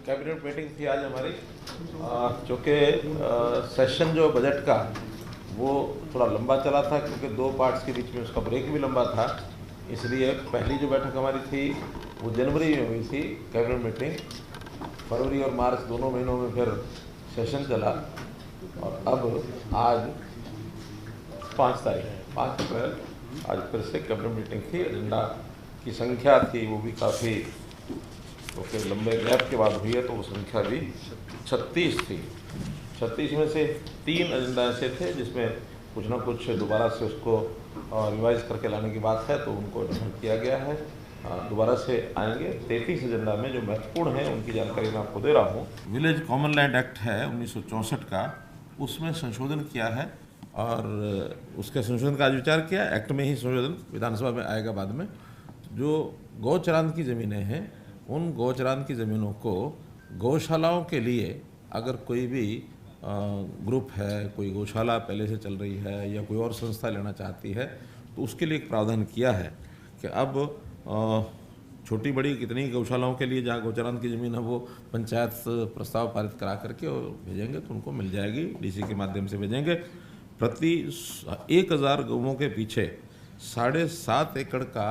Cabinet meeting थी आज हमारी, चूँकि सेशन जो बजट का वो थोड़ा लंबा चला था क्योंकि दो पार्ट्स के बीच में उसका ब्रेक भी लंबा था। इसलिए पहली जो बैठक हमारी थी वो जनवरी में हुई थी कैबिनेट मीटिंग। फरवरी और मार्च दोनों महीनों में फिर सेशन चला और अब आज 5 अप्रैल आज फिर से कैबिनेट मीटिंग थी। एजेंडा की संख्या थी वो भी काफ़ी, क्योंकि लंबे गैप के बाद हुई है तो वो संख्या भी 36 थी। 36 में से 3 एजेंडा ऐसे थे जिसमें कुछ ना कुछ दोबारा से उसको रिवाइज करके लाने की बात है, तो उनको डिफर किया गया है, दोबारा से आएंगे। 33 एजेंडा में जो महत्वपूर्ण है उनकी जानकारी मैं आपको दे रहा हूँ। विलेज कॉमन लैंड एक्ट है 1964 का, उसमें संशोधन किया है और उसके संशोधन का आज विचार किया। एक्ट में ही संशोधन विधानसभा में आएगा बाद में। जो गौचरान की ज़मीनें हैं उन गौचरान की ज़मीनों को गौशालाओं के लिए अगर कोई भी ग्रुप है, कोई गौशाला पहले से चल रही है या कोई और संस्था लेना चाहती है तो उसके लिए एक प्रावधान किया है कि अब छोटी बड़ी कितनी गौशालाओं के लिए जहाँ गौचरान की ज़मीन है वो पंचायत प्रस्ताव पारित करा करके और भेजेंगे तो उनको मिल जाएगी, डीसी के माध्यम से भेजेंगे। प्रति 1000 गौओं के पीछे 7.5 एकड़ का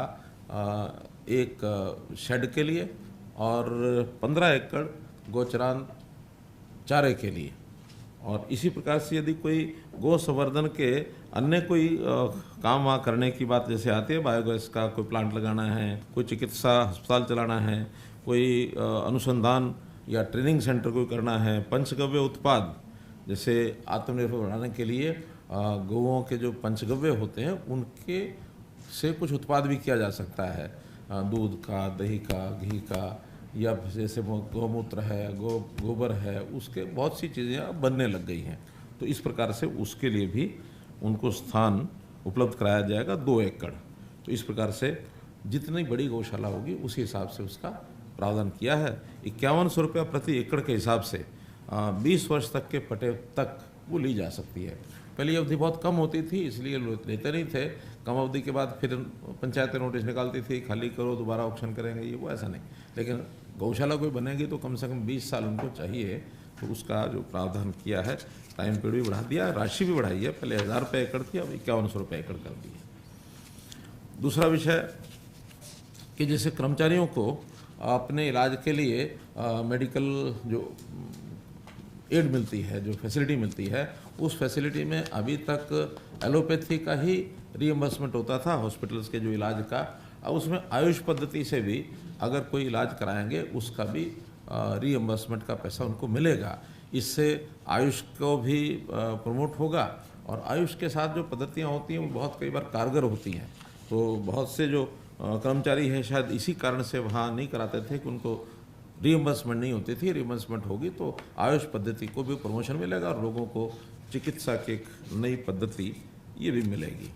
एक शेड के लिए और 15 एकड़ गौचरान चारे के लिए। और इसी प्रकार से यदि कोई गौ संवर्धन के अन्य कोई काम वहाँ करने की बात जैसे आती है, बायोगैस का कोई प्लांट लगाना है, कोई चिकित्सा अस्पताल चलाना है, कोई अनुसंधान या ट्रेनिंग सेंटर कोई करना है, पंचगव्य उत्पाद जैसे आत्मनिर्भर बनाने के लिए गौओं के जो पंचगव्य होते हैं उनके से कुछ उत्पाद भी किया जा सकता है, दूध का, दही का, घी का, या जैसे गौमूत्र है, गोबर है, उसके बहुत सी चीज़ें अब बनने लग गई हैं। तो इस प्रकार से उसके लिए भी उनको स्थान उपलब्ध कराया जाएगा 2 एकड़। तो इस प्रकार से जितनी बड़ी गौशाला होगी उसी हिसाब से उसका प्रावधान किया है। 5100 रुपया प्रति एकड़ के हिसाब से 20 वर्ष तक के पटे तक वो ली जा सकती है। पहली अवधि बहुत कम होती थी इसलिए लोग लेते नहीं थे। कम अवधि के बाद फिर पंचायतें नोटिस निकालती थी, खाली करो दोबारा ऑक्शन करेंगे, ये वो ऐसा नहीं। लेकिन गौशाला कोई बनेगी तो कम से कम 20 साल उनको चाहिए, तो उसका जो प्रावधान किया है, टाइम पीरियड भी बढ़ा दिया, राशि भी बढ़ाई है। पहले 1000 रुपये एकड़ थी, अब 5100 रुपये एकड़ कर दी है। दूसरा विषय कि जैसे कर्मचारियों को अपने इलाज के लिए मेडिकल जो एड मिलती है, जो फैसिलिटी मिलती है, उस फैसिलिटी में अभी तक एलोपैथी का ही रीइंबर्समेंट होता था हॉस्पिटल्स के जो इलाज का। अब उसमें आयुष पद्धति से भी अगर कोई इलाज कराएंगे उसका भी रीइंबर्समेंट का पैसा उनको मिलेगा। इससे आयुष को भी प्रमोट होगा और आयुष के साथ जो पद्धतियाँ होती हैं वो बहुत कई बार कारगर होती हैं। तो बहुत से जो कर्मचारी हैं शायद इसी कारण से वहाँ नहीं कराते थे कि उनको रीइंबर्समेंट नहीं होती थी। रीइंबर्समेंट होगी तो आयुष पद्धति को भी प्रमोशन मिलेगा और लोगों को चिकित्सा की एक नई पद्धति ये भी मिलेगी।